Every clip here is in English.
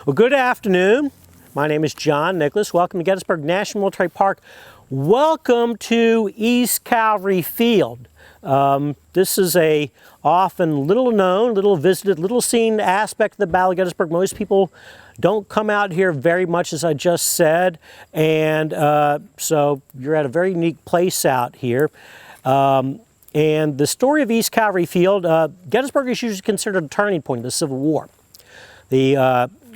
Well, good afternoon. My name is John Nicholas. Welcome to Gettysburg National Military Park. Welcome to East Cavalry Field. This is a often little known, little visited, little seen aspect of the Battle of Gettysburg. Most people don't come out here very much, as I just said, and so you're at a very unique place out here. And the story of East Cavalry Field, Gettysburg is usually considered a turning point in the Civil War.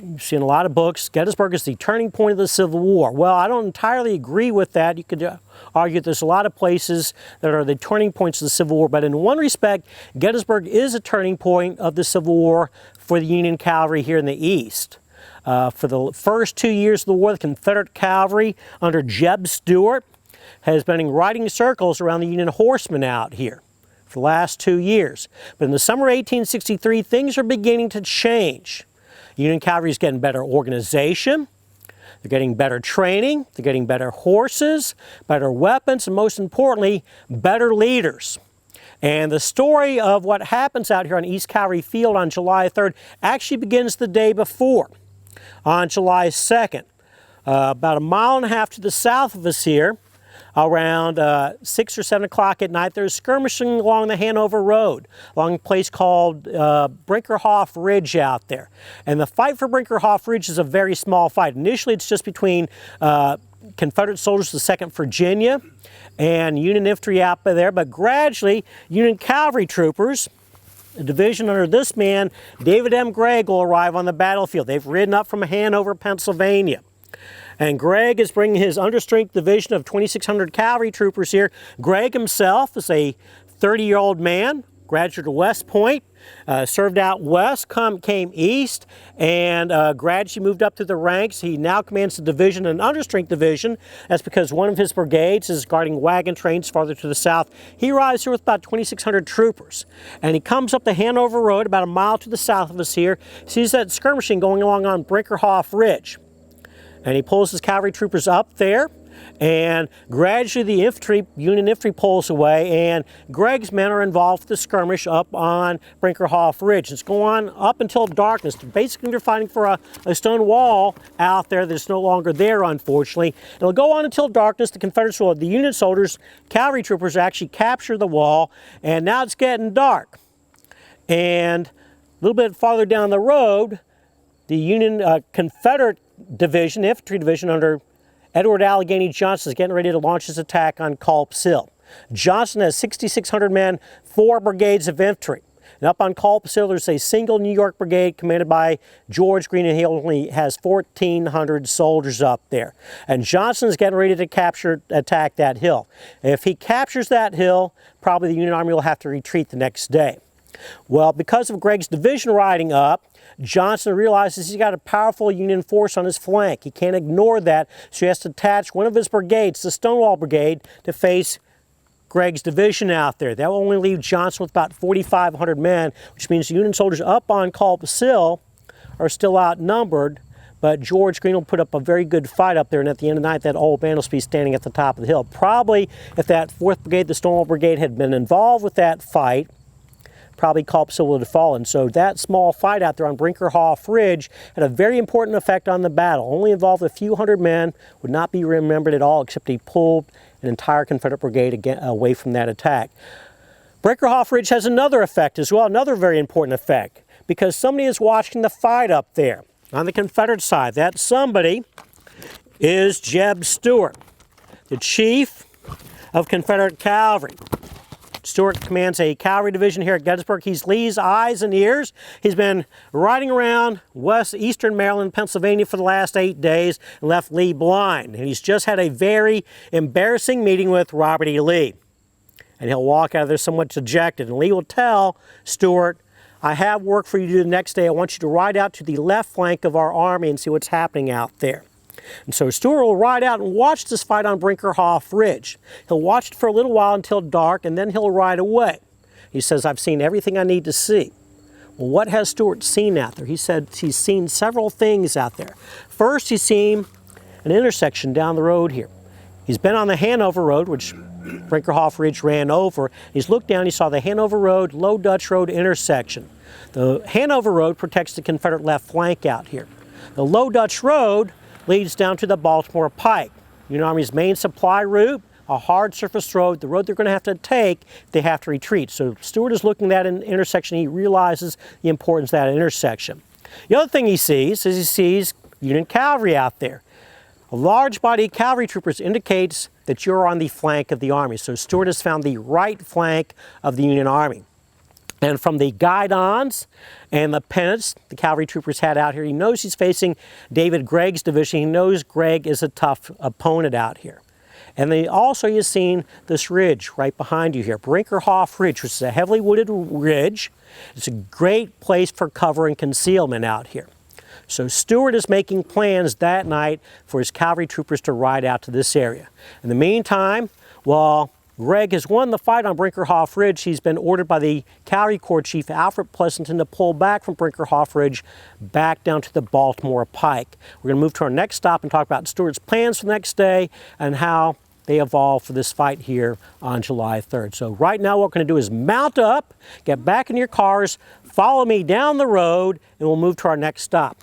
You've seen a lot of books, Gettysburg is the turning point of the Civil War. Well, I don't entirely agree with that. You could argue there's a lot of places that are the turning points of the Civil War, but in one respect, Gettysburg is a turning point of the Civil War for the Union cavalry here in the East. For the first 2 years of the war, the Confederate cavalry under Jeb Stuart has been riding circles around the Union horsemen out here for the last 2 years. But in the summer of 1863, things are beginning to change. Union cavalry is getting better organization, they're getting better training, they're getting better horses, better weapons, and most importantly, better leaders. And the story of what happens out here on East Cavalry Field on July 3rd actually begins the day before, on July 2nd. About a mile and a half to the south of us here, around 6 or 7 o'clock at night, there's skirmishing along the Hanover Road, along a place called Brinkerhoff Ridge out there. And the fight for Brinkerhoff Ridge is a very small fight. Initially, it's just between Confederate soldiers of the 2nd Virginia and Union infantry out by there, but gradually, Union cavalry troopers, a division under this man, David M. Gregg, will arrive on the battlefield. They've ridden up from Hanover, Pennsylvania. And Gregg is bringing his understrength division of 2,600 cavalry troopers here. Gregg himself is a 30-year-old man, graduate of West Point, served out west, came east, and gradually moved up through the ranks. He now commands the division, an understrength division. That's because one of his brigades is guarding wagon trains farther to the south. He arrives here with about 2,600 troopers. And he comes up the Hanover Road, about a mile to the south of us here, sees that skirmishing going along on Brinkerhoff Ridge. And he pulls his cavalry troopers up there, and gradually the Union infantry pulls away, and Gregg's men are involved with the skirmish up on Brinkerhoff Ridge. It's going on up until darkness. Basically, they're fighting for a stone wall out there that's no longer there, unfortunately. It'll go on until darkness. The Confederates, the Union soldiers, cavalry troopers actually capture the wall, and now it's getting dark. And a little bit farther down the road, the Union Confederate division, infantry division under Edward Allegheny Johnson is getting ready to launch his attack on Culp's Hill. Johnson has 6,600 men, 4 brigades of infantry. And up on Culp's Hill, there's a single New York brigade commanded by George Greene, and he only has 1,400 soldiers up there. And Johnson's getting ready to attack that hill. If he captures that hill, probably the Union Army will have to retreat the next day. Well, because of Gregg's division riding up, Johnson realizes he's got a powerful Union force on his flank. He can't ignore that, so he has to attach one of his brigades, the Stonewall Brigade, to face Gregg's division out there. That will only leave Johnson with about 4,500 men, which means the Union soldiers up on Culp's Hill are still outnumbered, but George Greene will put up a very good fight up there, and at the end of the night, that old band will be standing at the top of the hill. Probably, if that 4th Brigade, the Stonewall Brigade, had been involved with that fight, probably Culp's Hill would have fallen. So that small fight out there on Brinkerhoff Ridge had a very important effect on the battle. Only involved a few hundred men, would not be remembered at all, except he pulled an entire Confederate brigade away from that attack. Brinkerhoff Ridge has another effect as well, another very important effect, because somebody is watching the fight up there on the Confederate side. That somebody is Jeb Stuart, the chief of Confederate cavalry. Stuart commands a cavalry division here at Gettysburg. He's Lee's eyes and ears. He's been riding around eastern Maryland, Pennsylvania for the last 8 days and left Lee blind. And he's just had a very embarrassing meeting with Robert E. Lee. And he'll walk out of there somewhat dejected. And Lee will tell Stuart, I have work for you to do the next day. I want you to ride out to the left flank of our army and see what's happening out there. And so Stuart will ride out and watch this fight on Brinkerhoff Ridge. He'll watch it for a little while until dark, and then he'll ride away. He says, I've seen everything I need to see. Well, what has Stuart seen out there? He said he's seen several things out there. First, he's seen an intersection down the road here. He's been on the Hanover Road, which Brinkerhoff Ridge ran over. He's looked down, he saw the Hanover Road, Low Dutch Road intersection. The Hanover Road protects the Confederate left flank out here. The Low Dutch Road leads down to the Baltimore Pike, Union Army's main supply route, a hard surface road, the road they're going to have to take if they have to retreat. So Stuart is looking at an intersection. He realizes the importance of that intersection. The other thing he sees is he sees Union cavalry out there. A large body of cavalry troopers indicates that you're on the flank of the Army. So Stuart has found the right flank of the Union Army. And from the guidons and the pennants the cavalry troopers had out here, he knows he's facing David Gregg's division. He knows Gregg is a tough opponent out here. And then also you've seen this ridge right behind you here, Brinkerhoff Ridge, which is a heavily wooded ridge. It's a great place for cover and concealment out here. So Stuart is making plans that night for his cavalry troopers to ride out to this area. In the meantime, while Gregg has won the fight on Brinkerhoff Ridge, he's been ordered by the Cavalry Corps Chief Alfred Pleasanton to pull back from Brinkerhoff Ridge back down to the Baltimore Pike. We're going to move to our next stop and talk about Stuart's plans for the next day and how they evolve for this fight here on July 3rd. So right now what we're going to do is mount up, get back in your cars, follow me down the road, and we'll move to our next stop.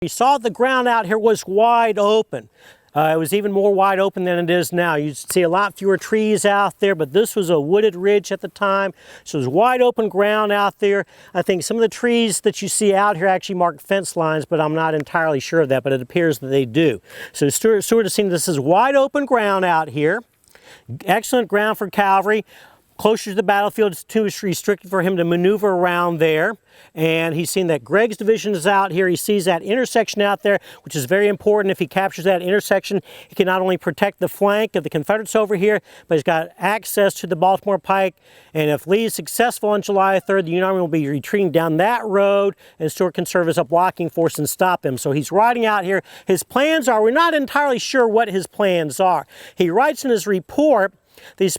We saw the ground out here was wide open. It was even more wide open than it is now. You see a lot fewer trees out there, but this was a wooded ridge at the time, so there's wide open ground out there. I think some of the trees that you see out here actually mark fence lines, but I'm not entirely sure of that, but it appears that they do. So Stuart has seen this is wide open ground out here. Excellent ground for cavalry. Closer to the battlefield, it's too restricted for him to maneuver around there. And he's seen that Gregg's division is out here. He sees that intersection out there, which is very important. If he captures that intersection, he can not only protect the flank of the Confederates over here, but he's got access to the Baltimore Pike. And if Lee is successful on July 3rd, the Union Army will be retreating down that road, and Stuart can serve as a blocking force and stop them. So he's riding out here. His plans are, we're not entirely sure what his plans are. He writes in his report he's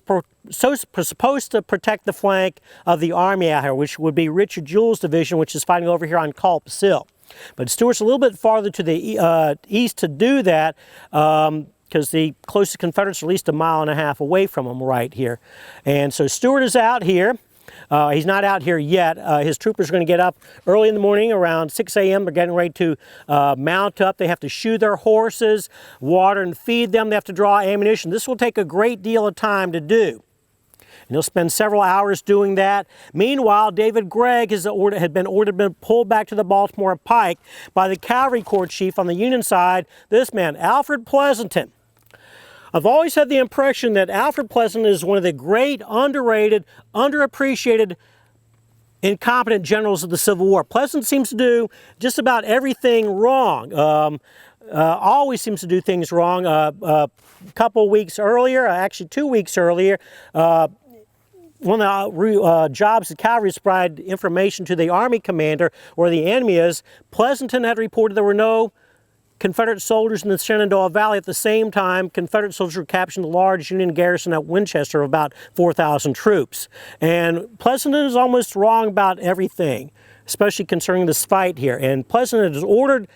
supposed to protect the flank of the Army out here, which would be Richard Jewell's division, which is fighting over here on Culp's Hill. But Stuart's a little bit farther to the east to do that because the closest Confederates are at least 1.5 miles away from him right here. And so Stuart is out here. He's not out here yet. His troopers are going to get up early in the morning around 6 a.m. They're getting ready to mount up. They have to shoe their horses, water and feed them. They have to draw ammunition. This will take a great deal of time to do. And he'll spend several hours doing that. Meanwhile, David Gregg had been ordered to pull back to the Baltimore Pike by the Cavalry Corps Chief on the Union side, this man, Alfred Pleasanton. I've always had the impression that Alfred Pleasanton is one of the great, underrated, underappreciated, incompetent generals of the Civil War. Pleasanton seems to do just about everything wrong. Always seems to do things wrong. A couple weeks earlier, actually 2 weeks earlier, one of the jobs the cavalry supplied information to the Army commander where the enemy is. Pleasanton had reported there were no Confederate soldiers in the Shenandoah Valley. At the same time, Confederate soldiers were capturing the large Union garrison at Winchester of about 4,000 troops. And Pleasanton is almost wrong about everything, especially concerning this fight here. And Pleasanton has ordered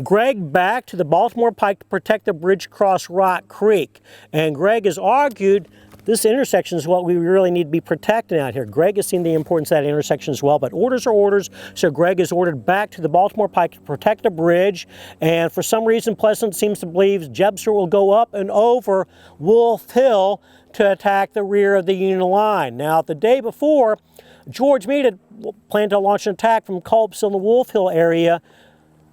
Gregg back to the Baltimore Pike to protect the bridge across Rock Creek. And Gregg has argued this intersection is what we really need to be protecting out here. Gregg has seen the importance of that intersection as well, but orders are orders, so Gregg is ordered back to the Baltimore Pike to protect the bridge, and for some reason Pleasanton seems to believe Jebster will go up and over Wolf Hill to attack the rear of the Union line. Now, the day before, George Meade had planned to launch an attack from Culp's Hill in the Wolf Hill area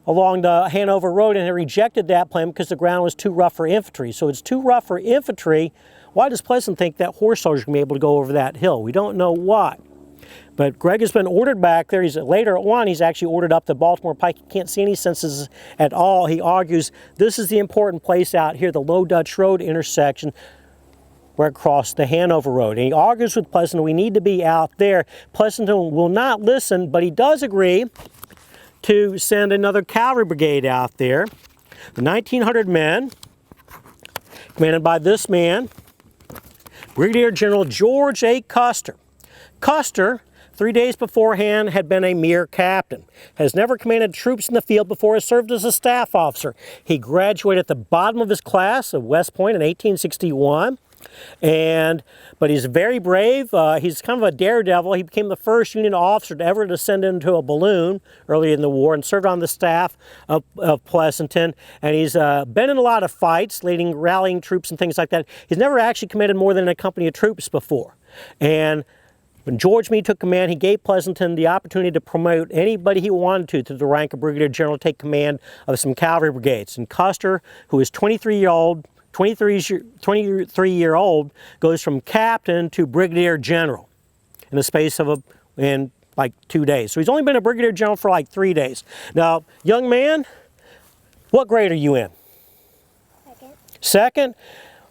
along the Hanover Road, and he rejected that plan because the ground was too rough for infantry. So it's too rough for infantry. Why does Pleasanton think that horse soldiers can be able to go over that hill? We don't know why. But Gregg has been ordered back there. Later on, he's actually ordered up the Baltimore Pike. He can't see any senses at all. He argues this is the important place out here, the Low Dutch Road intersection where it crossed the Hanover Road. And he argues with Pleasanton, we need to be out there. Pleasanton will not listen, but he does agree to send another cavalry brigade out there. The 1,900 men, commanded by this man, Brigadier General George A. Custer. Custer, 3 days beforehand, had been a mere captain, has never commanded troops in the field before, has served as a staff officer. He graduated at the bottom of his class at West Point in 1861. But he's very brave. He's kind of a daredevil. He became the first Union officer to ever descend into a balloon early in the war and served on the staff of Pleasanton. And he's been in a lot of fights, leading rallying troops and things like that. He's never actually commanded more than a company of troops before. And when George Meade took command, he gave Pleasanton the opportunity to promote anybody he wanted to the rank of brigadier general, take command of some cavalry brigades. And Custer, who is 23-year-old, goes from captain to brigadier general in the space of like 2 days. So he's only been a brigadier general for like 3 days. Now, young man, what grade are you in? Second. Second?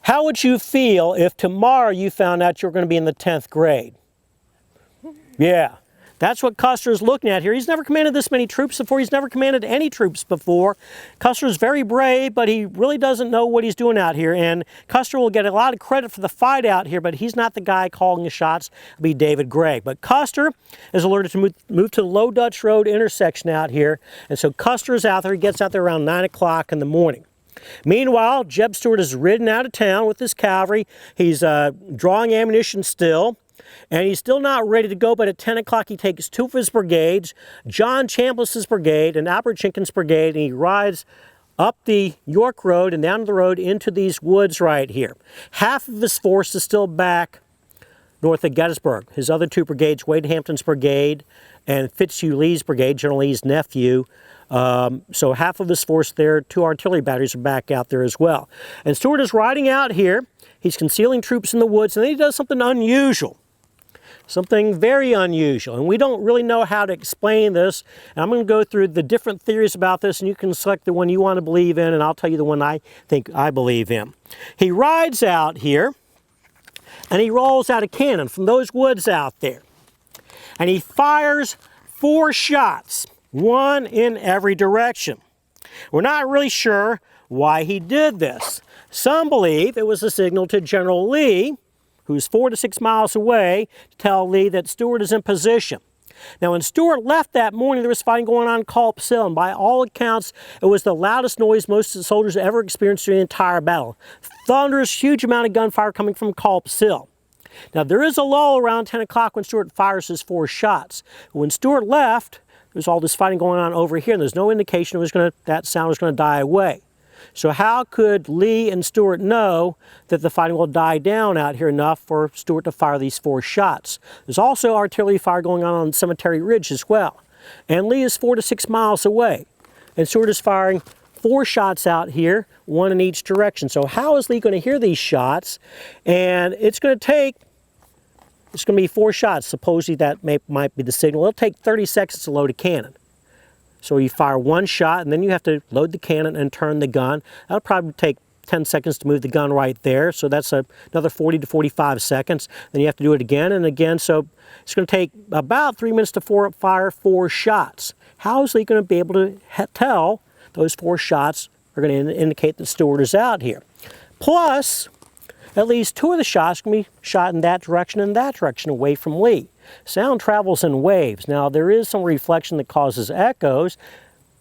How would you feel if tomorrow you found out you were going to be in the 10th grade? Yeah. That's what Custer's looking at here. He's never commanded this many troops before. He's never commanded any troops before. Custer's very brave, but he really doesn't know what he's doing out here. And Custer will get a lot of credit for the fight out here, but he's not the guy calling the shots. It'll be David Gregg. But Custer is alerted to move to the Low Dutch Road intersection out here. And so Custer's out there. He gets out there around 9 o'clock in the morning. Meanwhile, Jeb Stuart is ridden out of town with his cavalry. He's drawing ammunition still. And he's still not ready to go, but at 10 o'clock he takes 2 of his brigades, John Chambliss's brigade and Albert Jenkins' brigade, and he rides up the York Road and down the road into these woods right here. Half of his force is still back north of Gettysburg. His other 2 brigades, Wade Hampton's brigade and Fitzhugh Lee's brigade, General Lee's nephew. So half of his force there, 2 artillery batteries are back out there as well. And Stuart is riding out here. He's concealing troops in the woods, and then he does something unusual. Something very unusual, and we don't really know how to explain this. And I'm going to go through the different theories about this, and you can select the one you want to believe in, and I'll tell you the one I think I believe in. He rides out here, and he rolls out a cannon from those woods out there. And he fires 4 shots, 1 in every direction. We're not really sure why he did this. Some believe it was a signal to General Lee, who's 4 to 6 miles away, to tell Lee that Stuart is in position. Now, when Stuart left that morning, there was fighting going on in Culp's Hill, and by all accounts, it was the loudest noise most of the soldiers ever experienced during the entire battle. Thunderous, huge amount of gunfire coming from Culp's Hill. Now, there is a lull around 10 o'clock when Stuart fires his 4 shots. When Stuart left, there's all this fighting going on over here, and there's no indication that sound was going to die away. So how could Lee and Stuart know that the fighting will die down out here enough for Stuart to fire these 4 shots? There's also artillery fire going on Cemetery Ridge as well. And Lee is 4 to 6 miles away. And Stuart is firing 4 shots out here, 1 in each direction. So how is Lee going to hear these shots? And it's going to be 4 shots. Supposedly that might be the signal. It'll take 30 seconds to load a cannon. So you fire 1 shot, and then you have to load the cannon and turn the gun. That'll probably take 10 seconds to move the gun right there. So that's another 40 to 45 seconds. Then you have to do it again and again. So it's going to take about 3 minutes to fire 4 shots. How is he going to be able to tell those 4 shots are going to indicate that Stuart is out here? Plus, at least 2 of the shots can be shot in that direction and that direction away from Lee. Sound travels in waves. Now, there is some reflection that causes echoes,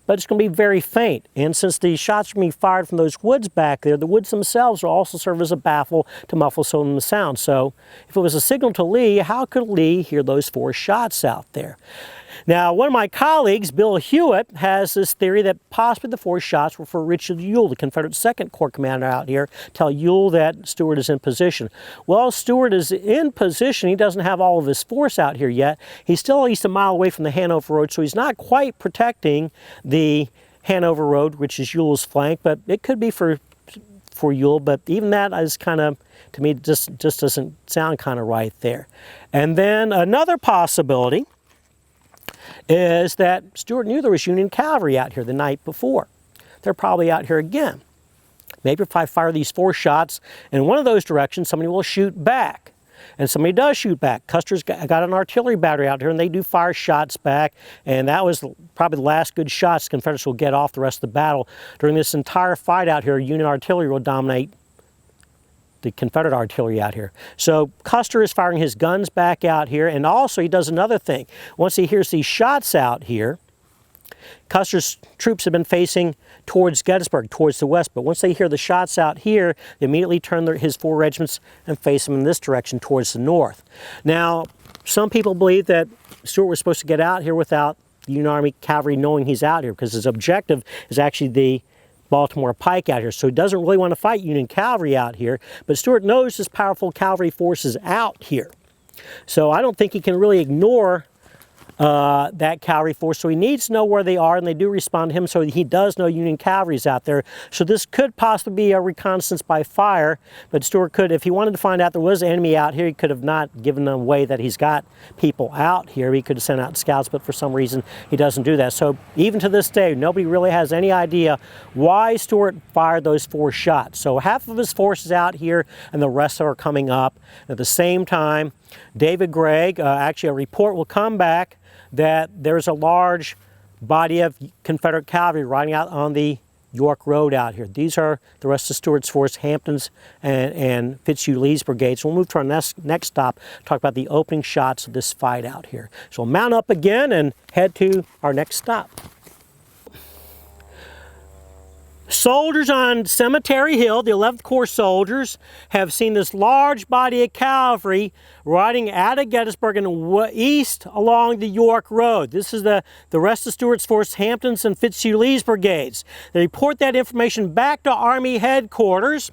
but it's going to be very faint. And since the shots are being fired from those woods back there, the woods themselves will also serve as a baffle to muffle some of the sound. So if it was a signal to Lee, how could Lee hear those 4 shots out there? Now, one of my colleagues, Bill Hewitt, has this theory that possibly the 4 shots were for Richard Ewell, the Confederate 2nd Corps commander out here, tell Ewell that Stuart is in position. Well, Stuart is in position. He doesn't have all of his force out here yet. He's still at least a mile away from the Hanover Road, so he's not quite protecting the Hanover Road, which is Ewell's flank, but it could be for Ewell, but even that is kind of, to me, just doesn't sound kind of right there. And then another possibility is that Stuart knew there was Union cavalry out here the night before. They're probably out here again. Maybe if I fire these 4 shots in one of those directions, somebody will shoot back. And somebody does shoot back. Custer's got an artillery battery out here, and they do fire shots back. And that was probably the last good shots the Confederates will get off the rest of the battle. During this entire fight out here, Union artillery will dominate the Confederate artillery out here. So Custer is firing his guns back out here, and also he does another thing. Once he hears these shots out here, Custer's troops have been facing towards Gettysburg, towards the west, but once they hear the shots out here, they immediately turn his 4 regiments and face them in this direction towards the north. Now, some people believe that Stuart was supposed to get out here without the Union Army cavalry knowing he's out here, because his objective is actually the Baltimore Pike out here. So he doesn't really want to fight Union cavalry out here, but Stuart knows his powerful cavalry force is out here. So I don't think he can really ignore that cavalry force, so he needs to know where they are, and they do respond to him, so he does know Union cavalry is out there. So this could possibly be a reconnaissance by fire, but Stuart could, if he wanted to find out there was an enemy out here, he could have not given them away that he's got people out here. He could have sent out scouts, but for some reason he doesn't do that. So even to this day, nobody really has any idea why Stuart fired those 4 shots. So half of his force is out here, and the rest are coming up. At the same time, David Gregg, actually a report will come back that there's a large body of Confederate cavalry riding out on the York Road out here. These are the rest of Stuart's force, Hampton's and Fitzhugh-Lee's brigades. We'll move to our next stop, talk about the opening shots of this fight out here. So we'll mount up again and head to our next stop. Soldiers on Cemetery Hill, the 11th Corps soldiers, have seen this large body of cavalry riding out of Gettysburg and east along the York Road. This is the rest of Stuart's force, Hampton's and Fitzhugh-Lee's brigades. They report that information back to Army headquarters,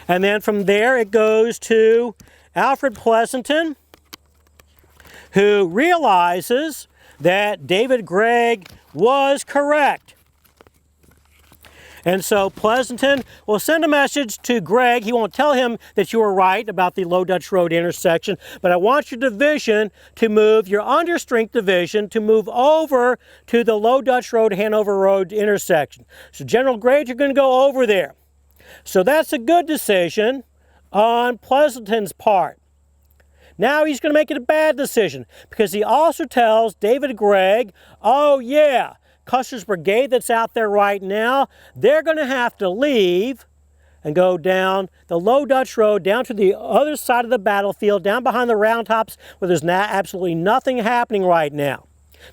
and then from there it goes to Alfred Pleasanton, who realizes that David Gregg was correct. And so Pleasanton will send a message to Gregg. He won't tell him that you were right about the Low Dutch Road intersection, but I want your division to move, your understrength division, to move over to the Low Dutch Road, Hanover Road intersection. So General Gregg, you're going to go over there. So that's a good decision on Pleasanton's part. Now he's going to make it a bad decision, because he also tells David Gregg, oh yeah, Custer's brigade that's out there right now, they're going to have to leave and go down the Low Dutch Road, down to the other side of the battlefield, down behind the round tops where there's absolutely nothing happening right now.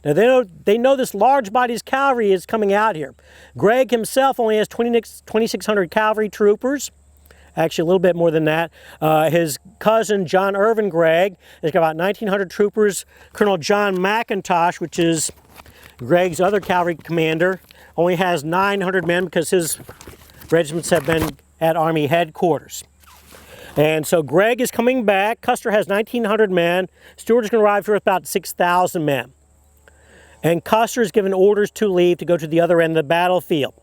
Now they know this large body's cavalry is coming out here. Gregg himself only has 2,600 cavalry troopers. Actually, a little bit more than that. His cousin, John Irvin Gregg, has got about 1,900 troopers. Colonel John McIntosh, which is Gregg's other cavalry commander, only has 900 men because his regiments have been at Army headquarters. And so Gregg is coming back. Custer has 1,900 men. Stuart is going to arrive here with about 6,000 men. And Custer is given orders to leave to go to the other end of the battlefield.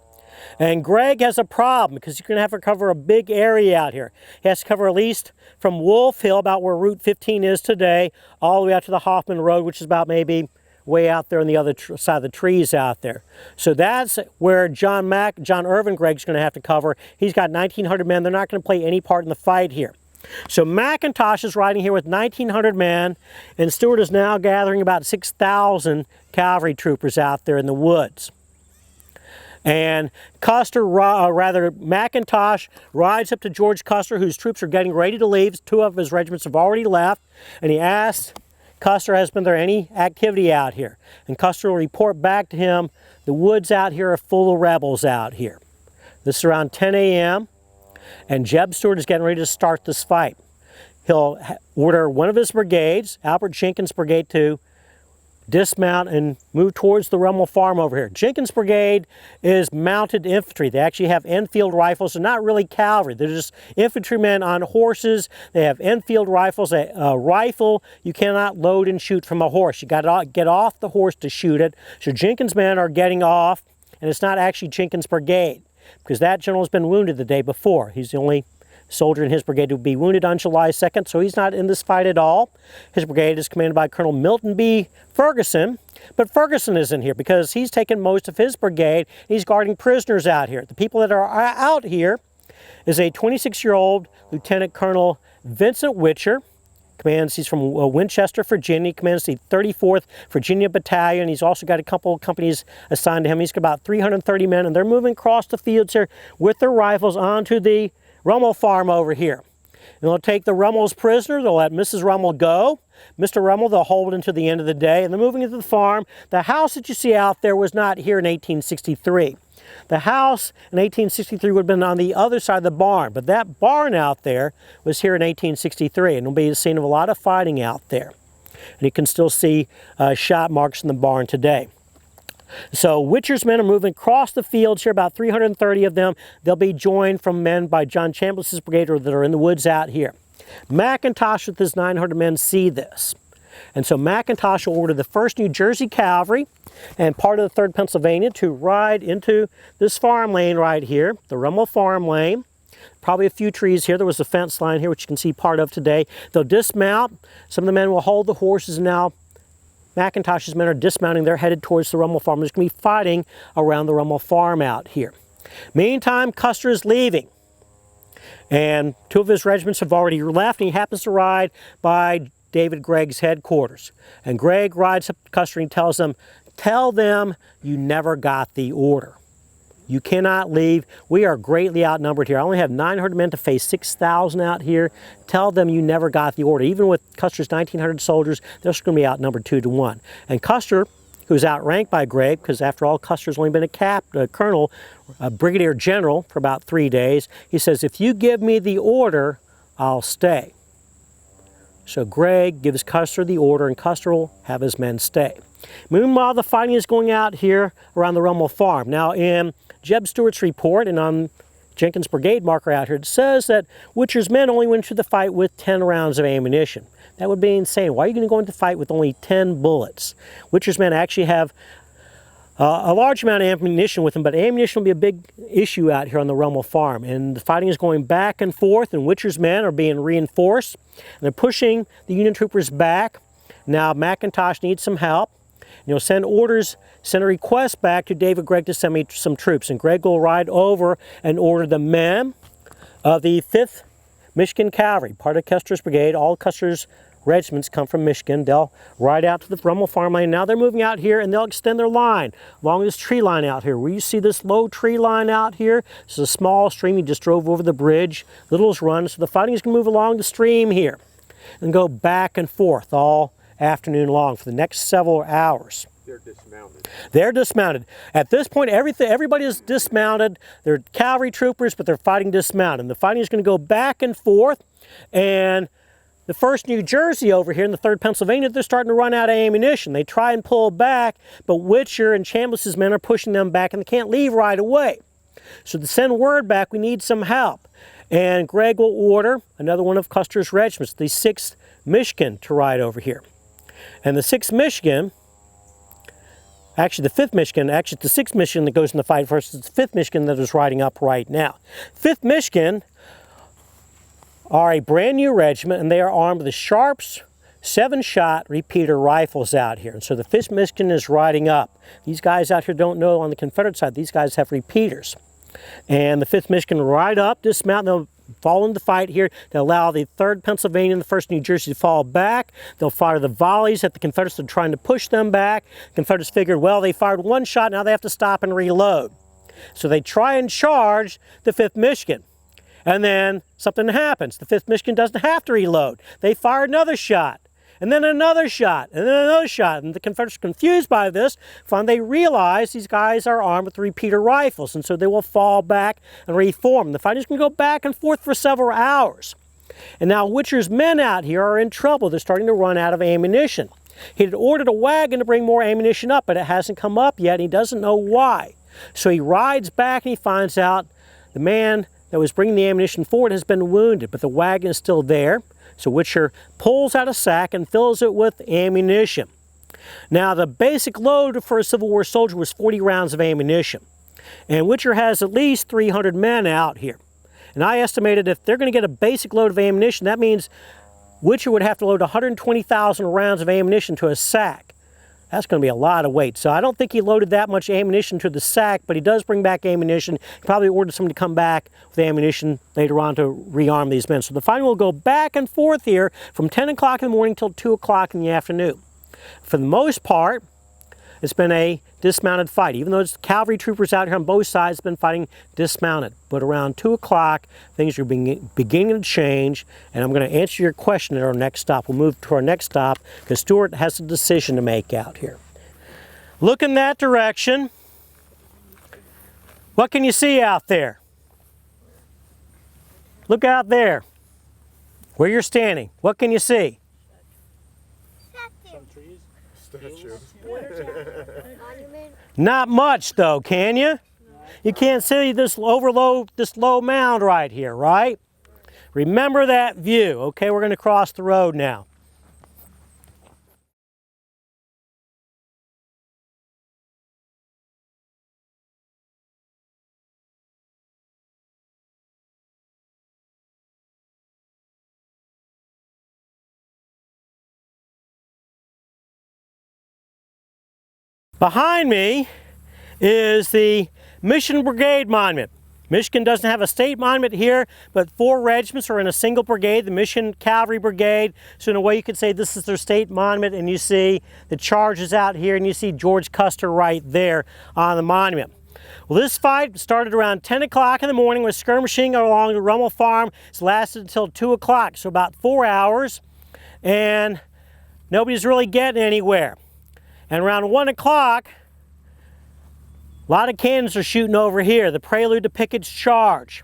And Gregg has a problem, because you're going to have to cover a big area out here. He has to cover at least from Wolf Hill, about where Route 15 is today, all the way out to the Hoffman Road, which is about maybe way out there on the other side of the trees out there. So that's where John Irvin Gregg's going to have to cover. He's got 1,900 men. They're not going to play any part in the fight here. So McIntosh is riding here with 1,900 men, and Stuart is now gathering about 6,000 cavalry troopers out there in the woods. And McIntosh rides up to George Custer, whose troops are getting ready to leave. 2 of his regiments have already left, and he asks Custer, has been there any activity out here? And Custer will report back to him, the woods out here are full of rebels out here. This is around 10 a.m. and Jeb Stuart is getting ready to start this fight. He'll order one of his brigades, Albert Jenkins' brigade, to dismount and move towards the Rummel farm over here. Jenkins' brigade is mounted infantry. They actually have Enfield rifles. They're not really cavalry. They're just infantrymen on horses. They have Enfield rifles. A rifle you cannot load and shoot from a horse. You got to get off the horse to shoot it. So Jenkins' men are getting off, and it's not actually Jenkins' brigade, because that general's been wounded the day before. He's the only soldier in his brigade to be wounded on July 2nd, so he's not in this fight at all. His brigade is commanded by Colonel Milton B. Ferguson, but Ferguson isn't here because he's taken most of his brigade. He's guarding prisoners out here. The people that are out here is a 26-year-old Lieutenant Colonel Vincent Witcher. He's from Winchester, Virginia. He commands the 34th Virginia Battalion. He's also got a couple of companies assigned to him. He's got about 330 men, and they're moving across the fields here with their rifles onto the Rummel farm over here. And they'll take the Rummels prisoner. They'll let Mrs. Rummel go. Mr. Rummel, they'll hold until the end of the day. And they're moving into the farm. The house that you see out there was not here in 1863. The house in 1863 would have been on the other side of the barn. But that barn out there was here in 1863. And it'll be the scene of a lot of fighting out there. And you can still see shot marks in the barn today. So Witcher's men are moving across the fields here, about 330 of them. They'll be joined from men by John Chambliss's brigade that are in the woods out here. McIntosh with his 900 men see this. And so McIntosh will order the 1st New Jersey Cavalry and part of the 3rd Pennsylvania to ride into this farm lane right here, the Rummel farm lane. Probably a few trees here. There was a fence line here, which you can see part of today. They'll dismount. Some of the men will hold the horses, and now McIntosh's men are dismounting. They're headed towards the Rummel farm. There's going to be fighting around the Rummel farm out here. Meantime, Custer is leaving. And 2 of his regiments have already left, and he happens to ride by David Gregg's headquarters. And Gregg rides up to Custer and he tells them, "Tell them you never got the order. You cannot leave. We are greatly outnumbered here. I only have 900 men to face 6,000 out here. Tell them you never got the order." Even with Custer's 1,900 soldiers, they're going to be outnumbered 2 to 1. And Custer, who's outranked by Gregg, because after all, Custer's only been a colonel, a brigadier general for about 3 days, he says, "If you give me the order, I'll stay." So Gregg gives Custer the order, and Custer will have his men stay. Meanwhile, the fighting is going out here around the Rummel farm. Now, in Jeb Stuart's report and on Jenkins' brigade marker out here, it says that Witcher's men only went into the fight with 10 rounds of ammunition. That would be insane. Why are you going to go into the fight with only 10 bullets? Witcher's men actually have a large amount of ammunition with them, but ammunition will be a big issue out here on the Rummel farm. And the fighting is going back and forth, and Witcher's men are being reinforced. And they're pushing the Union troopers back. Now McIntosh needs some help. And he'll send a request back to David Gregg to send me some troops. And Gregg will ride over and order the men of the 5th Michigan Cavalry, part of Custer's brigade. All Custer's regiments come from Michigan. They'll ride out to the Rummel farm lane. Now they're moving out here, and they'll extend their line along this tree line out here. Where you see this low tree line out here, this is a small stream. You just drove over the bridge. Little's Run. So the fighting is going to move along the stream here and go back and forth all afternoon long for the next several hours. They're dismounted. They're dismounted. At this point, everybody is dismounted. They're cavalry troopers, but they're fighting dismounted. And the fighting is going to go back and forth. And the 1st New Jersey over here in the 3rd Pennsylvania, they're starting to run out of ammunition. They try and pull back, but Witcher and Chambliss's men are pushing them back, and they can't leave right away. So to send word back, we need some help. And Gregg will order another one of Custer's regiments, the 6th Michigan, to ride over here. And the 6th Michigan, actually the 5th Michigan, actually it's the 6th Michigan that goes in the fight first. It's the 5th Michigan that is riding up right now. 5th Michigan are a brand new regiment, and they are armed with the Sharps 7-shot repeater rifles out here. And so the 5th Michigan is riding up. These guys out here don't know on the Confederate side, these guys have repeaters. And the 5th Michigan ride up, dismount, they'll fall into the fight here to allow the 3rd Pennsylvania and the 1st New Jersey to fall back. They'll fire the volleys at the Confederates that are trying to push them back. The Confederates figured, well, they fired one shot, now they have to stop and reload. So they try and charge the 5th Michigan. And then something happens. The 5th Michigan doesn't have to reload. They fire another shot, and then another shot, and then another shot. And the Confederates, confused by this, they realize these guys are armed with repeater rifles, and so they will fall back and reform. The fight is going to go back and forth for several hours. And now Witcher's men out here are in trouble. They're starting to run out of ammunition. He had ordered a wagon to bring more ammunition up, but it hasn't come up yet, and he doesn't know why. So he rides back and he finds out the man that was bringing the ammunition forward has been wounded, but the wagon is still there. So Witcher pulls out a sack and fills it with ammunition. Now, the basic load for a Civil War soldier was 40 rounds of ammunition. And Witcher has at least 300 men out here. And I estimated if they're going to get a basic load of ammunition, that means Witcher would have to load 120,000 rounds of ammunition to a sack. That's going to be a lot of weight. So I don't think he loaded that much ammunition to the sack, but he does bring back ammunition. He probably ordered someone to come back with ammunition later on to rearm these men. So the fighting will go back and forth here from 10 o'clock in the morning till 2 o'clock in the afternoon. For the most part, it's been a dismounted fight. Even though it's cavalry troopers out here on both sides, been fighting dismounted. But around 2 o'clock, things are beginning to change, and I'm going to answer your question at our next stop. We'll move to our next stop because Stuart has a decision to make out here. Look in that direction. What can you see out there? Look out there. Where you're standing. What can you see? Some trees. Statue. Not much though, can you? You can't see this low mound right here, right? Remember that view. Okay, we're going to cross the road now. Behind me is the Mission Brigade Monument. Michigan doesn't have a state monument here, but 4 regiments are in a single brigade, the Mission Cavalry Brigade. So in a way you could say this is their state monument, and you see the charges out here, and you see George Custer right there on the monument. Well, this fight started around 10 o'clock in the morning with skirmishing along the Rummel farm. It's lasted until 2 o'clock, so about 4 hours, and nobody's really getting anywhere. And around 1 o'clock, a lot of cannons are shooting over here, the prelude to Pickett's charge.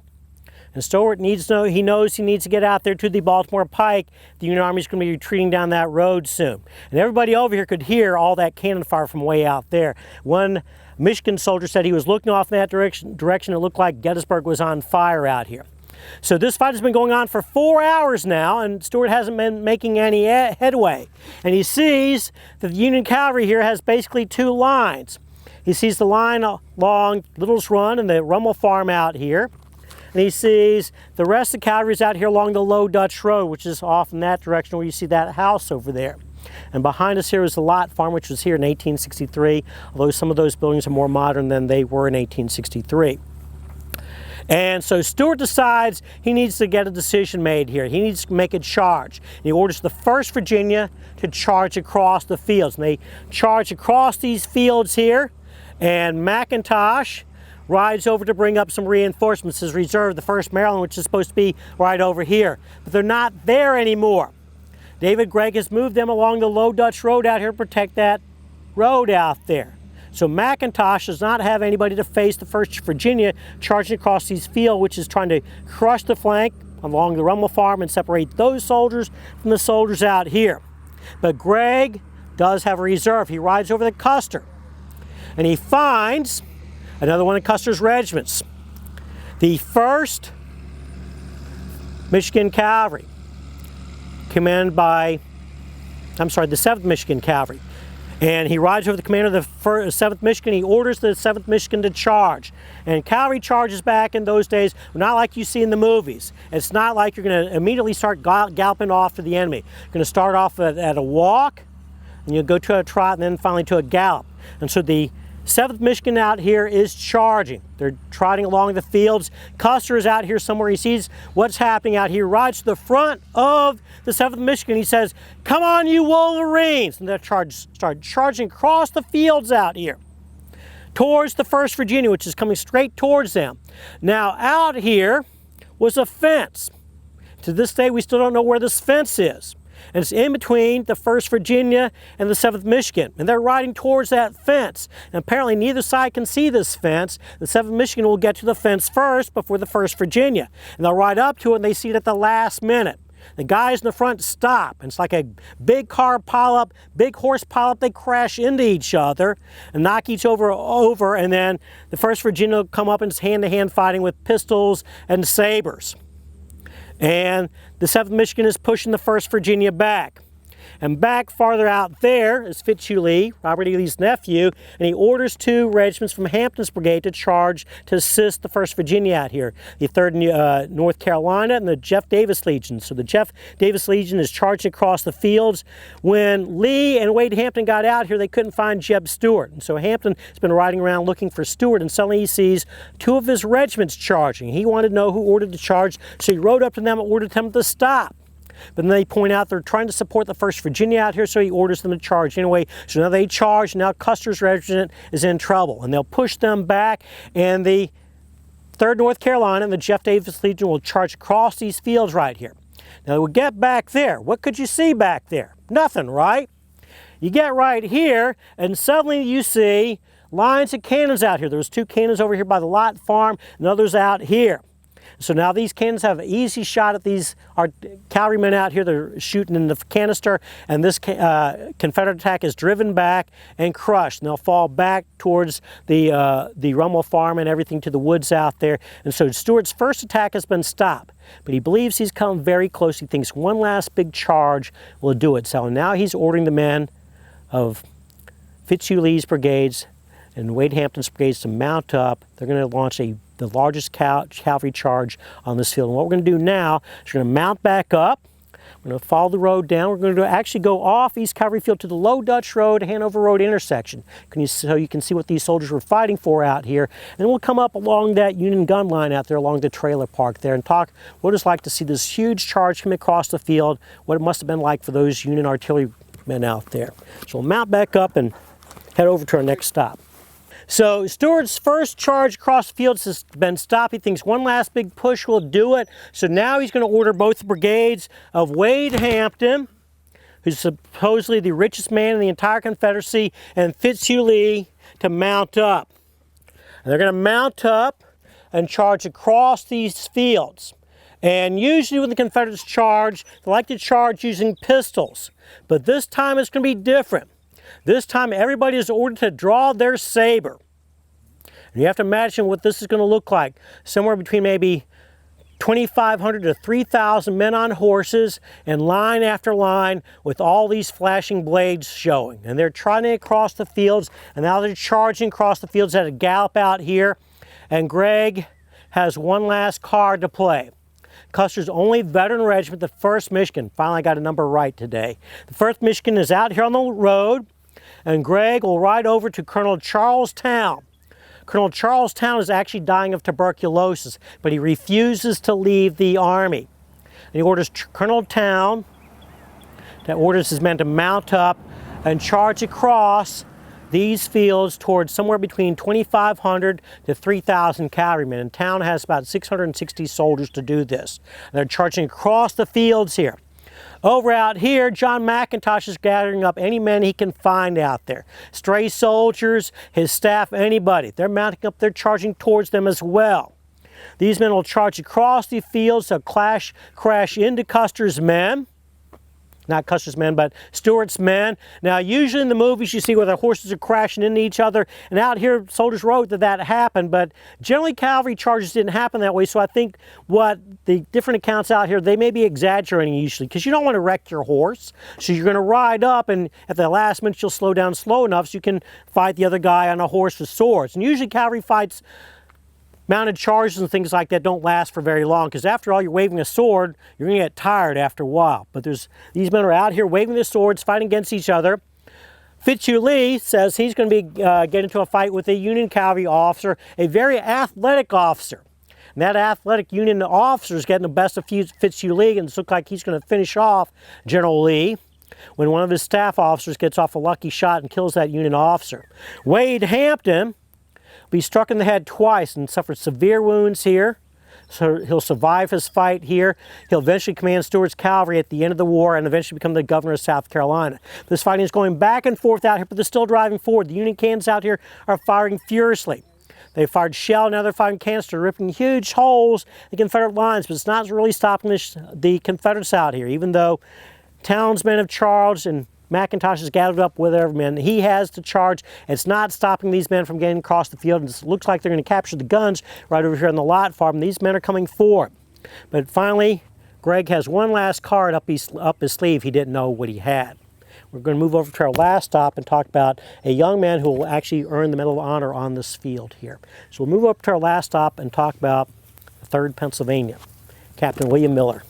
And Stuart needs to know, he knows he needs to get out there to the Baltimore Pike. The Union Army is going to be retreating down that road soon. And everybody over here could hear all that cannon fire from way out there. One Michigan soldier said he was looking off in that direction. It looked like Gettysburg was on fire out here. So this fight has been going on for 4 hours now, and Stuart hasn't been making any headway. And he sees that the Union cavalry here has basically 2 lines. He sees the line along Little's Run and the Rummel farm out here. And he sees the rest of the cavalry is out here along the Low Dutch Road, which is off in that direction where you see that house over there. And behind us here is the Lot Farm, which was here in 1863, although some of those buildings are more modern than they were in 1863. And so Stuart decides he needs to get a decision made here. He needs to make a charge. And he orders the 1st Virginia to charge across the fields. And they charge across these fields here, and McIntosh rides over to bring up some reinforcements. His reserve, the 1st Maryland, which is supposed to be right over here. But they're not there anymore. David Gregg has moved them along the Low Dutch Road out here to protect that road out there. So McIntosh does not have anybody to face the 1st Virginia charging across these fields, which is trying to crush the flank along the Rummel farm and separate those soldiers from the soldiers out here. But Gregg does have a reserve. He rides over to Custer, and he finds another one of Custer's regiments, the 1st Michigan Cavalry, commanded by, the 7th Michigan Cavalry. And he rides over the commander of the 7th Michigan. He orders the 7th Michigan to charge. And cavalry charges back in those days were not like you see in the movies. It's not like you're going to immediately start galloping off to the enemy. You're going to start off at a walk, and you'll go to a trot, and then finally to a gallop. And so the 7th Michigan out here is charging. They're trotting along the fields. Custer is out here somewhere. He sees what's happening out here. He rides to the front of the 7th Michigan. He says, "Come on, you Wolverines!" And they start charging across the fields out here towards the 1st Virginia, which is coming straight towards them. Now, out here was a fence. To this day, we still don't know where this fence is. And it's in between the 1st Virginia and the 7th Michigan. And they're riding towards that fence. And apparently neither side can see this fence. The 7th Michigan will get to the fence first before the 1st Virginia. And they'll ride up to it, and they see it at the last minute. The guys in the front stop. And it's like a big car pileup, big horse pileup. They crash into each other and knock each other over. And then the 1st Virginia will come up and it's hand-to-hand fighting with pistols and sabers. And the 7th Michigan is pushing the 1st Virginia back. And back farther out there is Fitzhugh Lee, Robert E. Lee's nephew, and he orders 2 regiments from Hampton's brigade to charge to assist the 1st Virginia out here. The 3rd North Carolina and the Jeff Davis Legion. So the Jeff Davis Legion is charging across the fields. When Lee and Wade Hampton got out here, they couldn't find Jeb Stuart. And so Hampton has been riding around looking for Stuart, and suddenly he sees 2 of his regiments charging. He wanted to know who ordered the charge, so he rode up to them and ordered them to stop. But then they point out they're trying to support the 1st Virginia out here, so he orders them to charge anyway. So now they charge, and now Custer's regiment is in trouble. And they'll push them back, and the 3rd North Carolina and the Jeff Davis Legion will charge across these fields right here. Now we'll get back there. What could you see back there? Nothing, right? You get right here, and suddenly you see lines of cannons out here. There's 2 cannons over here by the Lott farm, and others out here. So now these cannons have an easy shot at these cavalrymen out here. They're shooting in the canister, and this Confederate attack is driven back and crushed. And they'll fall back towards the Rummel farm and everything to the woods out there. And so Stuart's first attack has been stopped, but he believes he's come very close. He thinks one last big charge will do it. So now he's ordering the men of Fitzhugh Lee's brigades and Wade Hampton's brigades to mount up. They're going to launch the largest cavalry charge on this field. And what we're going to do now is we're going to mount back up. We're going to follow the road down. We're going to actually go off East Cavalry Field to the Low Dutch Road, Hanover Road intersection. So you can see what these soldiers were fighting for out here. And then we'll come up along that Union gun line out there along the trailer park there and talk what it's like to see this huge charge come across the field, what it must have been like for those Union artillerymen out there. So we'll mount back up and head over to our next stop. So Stuart's first charge across the field has been stopped. He thinks one last big push will do it. So now he's going to order both brigades of Wade Hampton, who's supposedly the richest man in the entire Confederacy, and Fitzhugh Lee to mount up. And they're going to mount up and charge across these fields. And usually when the Confederates charge, they like to charge using pistols. But this time it's going to be different. This time everybody is ordered to draw their saber. And you have to imagine what this is going to look like. Somewhere between maybe 2,500 to 3,000 men on horses and line after line with all these flashing blades showing. And they're trotting across the fields, and now they're charging across the fields at a gallop out here. And Gregg has one last card to play. Custer's only veteran regiment, the 1st Michigan. Finally got a number right today. The 1st Michigan is out here on the road, and Gregg will ride over to Colonel Charles Towne. Colonel Charles Towne is actually dying of tuberculosis, but he refuses to leave the army. And he orders Colonel Towne, that orders his men to mount up and charge across these fields towards somewhere between 2,500 to 3,000 cavalrymen. And Towne has about 660 soldiers to do this. And they're charging across the fields here. Over out here, John McIntosh is gathering up any men he can find out there. Stray soldiers, his staff, anybody. They're mounting up, they're charging towards them as well. These men will charge across the fields, they'll crash into Custer's men. Not Custer's men, but Stuart's men. Now, usually in the movies you see where the horses are crashing into each other, and out here soldiers wrote that happened, but generally cavalry charges didn't happen that way, so I think what the different accounts out here, they may be exaggerating usually, because you don't want to wreck your horse, so you're going to ride up, and at the last minute you'll slow down slow enough so you can fight the other guy on a horse with swords. And usually cavalry fights, mounted charges and things like that don't last for very long, because after all, you're waving a sword, you're going to get tired after a while. But these men are out here waving their swords, fighting against each other. Fitzhugh Lee says he's going to be getting into a fight with a Union cavalry officer, a very athletic officer. And that athletic Union officer is getting the best of Fitzhugh Lee, and it looks like he's going to finish off General Lee when one of his staff officers gets off a lucky shot and kills that Union officer. Wade Hampton be struck in the head twice and suffered severe wounds here. So he'll survive his fight here. He'll eventually command Stuart's cavalry at the end of the war and eventually become the governor of South Carolina. This fighting is going back and forth out here, but they're still driving forward. The Union cannons out here are firing furiously. They fired shell, now they're firing canister, ripping huge holes in the Confederate lines, but it's not really stopping the Confederates out here, even though Towne's men have charged and McIntosh has gathered up with every man. He has to charge. It's not stopping these men from getting across the field. It looks like they're going to capture the guns right over here on the Lott farm. These men are coming forward. But finally, Gregg has one last card up his sleeve. He didn't know what he had. We're going to move over to our last stop and talk about a young man who will actually earn the Medal of Honor on this field here. So we'll move up to our last stop and talk about the 3rd Pennsylvania, Captain William Miller.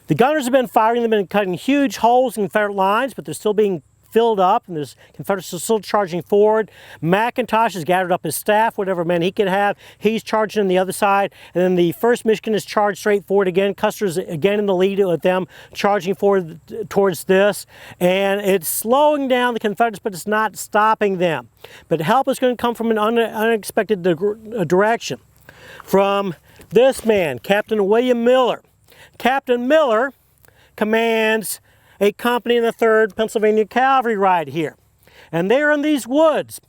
The gunners have been firing them and cutting huge holes in Confederate lines, but they're still being filled up, and the Confederates are still charging forward. McIntosh has gathered up his staff, whatever men he can have. He's charging on the other side, and then the 1st Michigan is charged straight forward again. Custer's again in the lead with them, charging forward towards this, and it's slowing down the Confederates, but it's not stopping them. But help is going to come from an unexpected direction. From this man, Captain William Miller. Captain Miller commands a company in the 3rd Pennsylvania Cavalry right here. And they're in these woods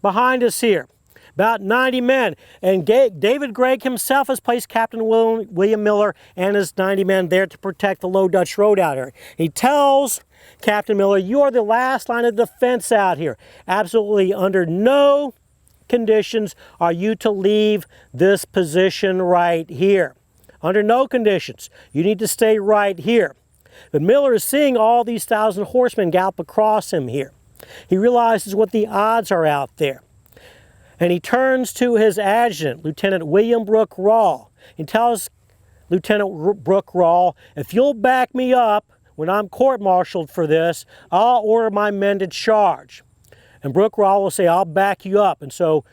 behind us here, about 90 men. And David Gregg himself has placed Captain William Miller and his 90 men there to protect the Low Dutch Road out here. He tells Captain Miller, you are the last line of defense out here. Absolutely under no conditions are you to leave this position right here. Under no conditions. You need to stay right here. But Miller is seeing all these 1,000 horsemen gallop across him here. He realizes what the odds are out there. And he turns to his adjutant, Lieutenant William Brooke Rawle. He tells Lieutenant Brooke Rawle, if you'll back me up when I'm court-martialed for this, I'll order my men to charge. And Brooke Rawle will say, I'll back you up. And so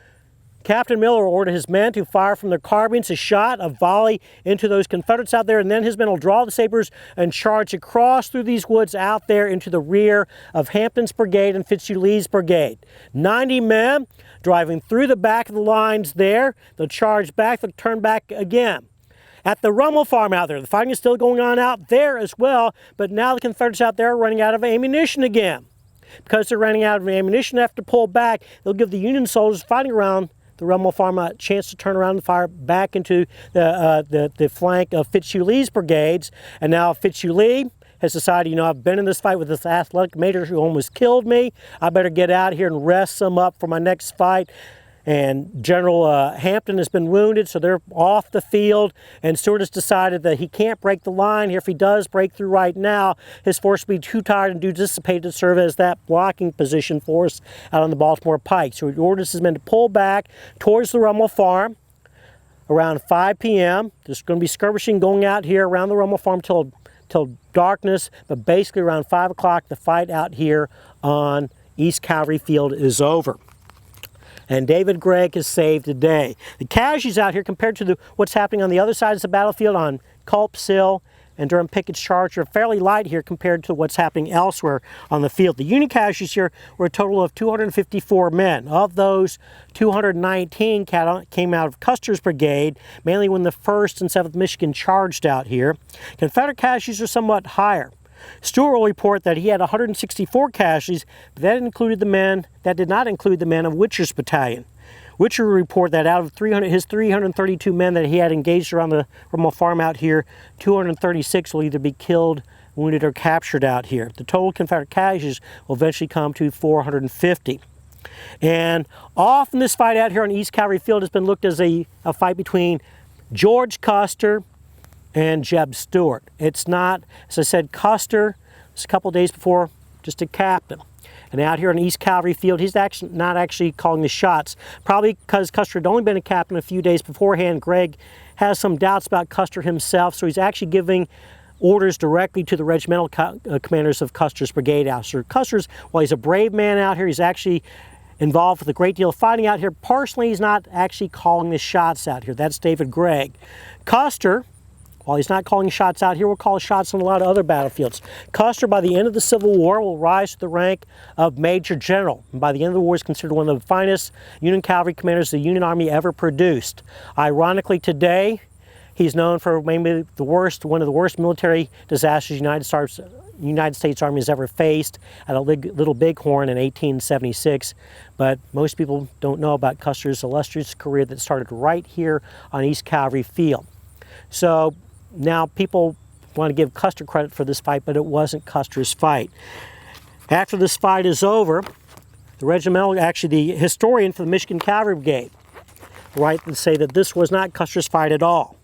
Captain Miller ordered his men to fire from their carbines a shot, a volley into those Confederates out there, and then his men will draw the sabers and charge across through these woods out there into the rear of Hampton's brigade and Fitzhugh-Lee's brigade. 90 men driving through the back of the lines there. They'll charge back, they'll turn back again. At the Rummel farm out there, the fighting is still going on out there as well, but now the Confederates out there are running out of ammunition again. Because they're running out of ammunition, they have to pull back. They'll give the Union soldiers fighting around the Rummel farm a chance to turn around and fire back into the flank of Fitzhugh-Lee's brigades. And now Fitzhugh-Lee has decided, you know, I've been in this fight with this athletic major who almost killed me. I better get out here and rest some up for my next fight. And General Hampton has been wounded, so they're off the field. And Stuart has decided that he can't break the line here. If he does break through right now, his force will be too tired and too dissipated to serve as that blocking position for us out on the Baltimore Pike. So he orders his men to pull back towards the Rummel farm around 5 p.m. There's going to be skirmishing going out here around the Rummel farm till darkness, but basically around 5 o'clock, the fight out here on East Calvary Field is over. And David Gregg is saved today. The casualties out here compared to what's happening on the other side of the battlefield on Culp's Hill and during Pickett's Charge are fairly light here compared to what's happening elsewhere on the field. The Union casualties here were a total of 254 men. Of those, 219 came out of Custer's brigade, mainly when the 1st and 7th Michigan charged out here. Confederate casualties are somewhat higher. Stuart will report that he had 164 casualties, but that did not include the men of Witcher's battalion. Witcher will report that out of his 332 men that he had engaged around the Rummel farm out here, 236 will either be killed, wounded, or captured out here. The total Confederate casualties will eventually come to 450. And often this fight out here on East Calvary Field has been looked as a fight between George Custer and Jeb Stuart. It's not, as I said, Custer was a couple days before just a captain. And out here on East Calvary Field, he's not actually calling the shots. Probably because Custer had only been a captain a few days beforehand. Gregg has some doubts about Custer himself, so he's actually giving orders directly to the regimental commanders of Custer's brigade out here. Custer's, while he's a brave man out here, he's actually involved with a great deal of fighting out here. Personally, he's not actually calling the shots out here. That's David Gregg. Custer, while he's not calling shots out here, will call shots on a lot of other battlefields. Custer, by the end of the Civil War, will rise to the rank of Major General. And by the end of the war, is considered one of the finest Union cavalry commanders the Union Army ever produced. Ironically, today, he's known for maybe one of the worst military disasters the United States Army has ever faced at a Little Bighorn in 1876. But most people don't know about Custer's illustrious career that started right here on East Calvary Field. So now people want to give Custer credit for this fight, but it wasn't Custer's fight. After this fight is over, the historian for the Michigan Cavalry Brigade will write and say that this was not Custer's fight at all.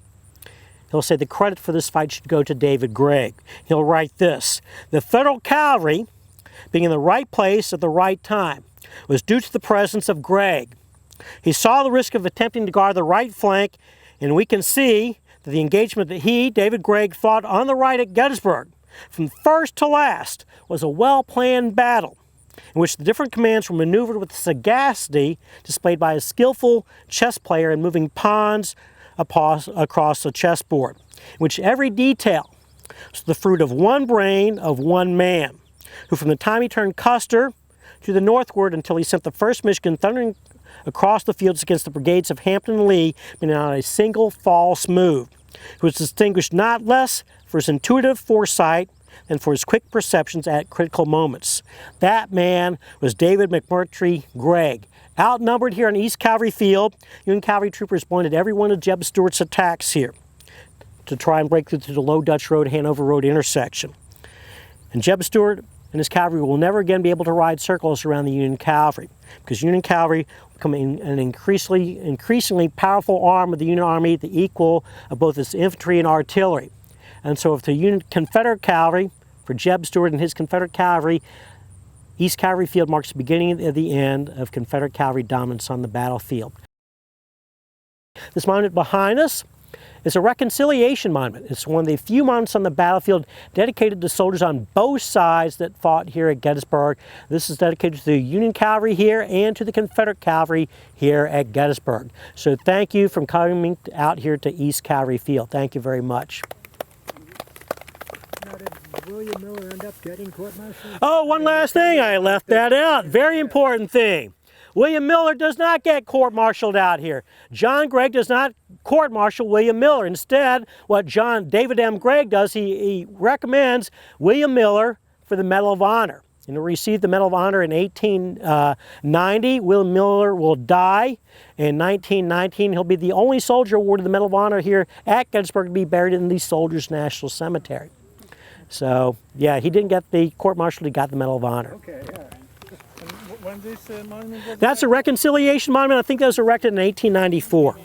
He'll say the credit for this fight should go to David Gregg. He'll write this: the Federal cavalry, being in the right place at the right time, was due to the presence of Gregg. He saw the risk of attempting to guard the right flank, and we can see that the engagement that he, David Gregg, fought on the right at Gettysburg from first to last was a well-planned battle in which the different commands were maneuvered with sagacity displayed by a skillful chess player in moving pawns across the chessboard, in which every detail was the fruit of one brain of one man, who from the time he turned Custer to the northward until he sent the 1st Michigan thundering across the fields against the brigades of Hampton and Lee, made not a single false move, who was distinguished not less for his intuitive foresight than for his quick perceptions at critical moments. That man was David McMurtry Gregg. Outnumbered here on East Calvary Field, Union cavalry troopers blended every one of Jeb Stuart's attacks here to try and break through to the Low Dutch Road, Hanover Road intersection. And Jeb Stuart and his cavalry will never again be able to ride circles around the Union cavalry, because Union cavalry will become an increasingly powerful arm of the Union Army, the equal of both its infantry and artillery. And so if the Confederate cavalry, for Jeb Stuart and his Confederate cavalry, East Calvary Field marks the beginning of the end of Confederate cavalry dominance on the battlefield. This monument behind us is a reconciliation monument. It's one of the few monuments on the battlefield dedicated to soldiers on both sides that fought here at Gettysburg. This is dedicated to the Union cavalry here and to the Confederate cavalry here at Gettysburg. So thank you for coming out here to East Calvary Field. Thank you very much. Now, did William Miller end up getting court-martialed? Oh, one last thing, I left that out. Very important thing. William Miller does not get court-martialed out here. John Gregg does not court-martial William Miller. Instead, what David M. Gregg does, he recommends William Miller for the Medal of Honor. And he received the Medal of Honor in 1890. William Miller will die in 1919. He'll be the only soldier awarded the Medal of Honor here at Gettysburg to be buried in the Soldiers' National Cemetery. So, yeah, he didn't get the court-martial, he got the Medal of Honor. Okay, yeah. When this monument was That's a reconciliation monument. I think that was erected in 1894.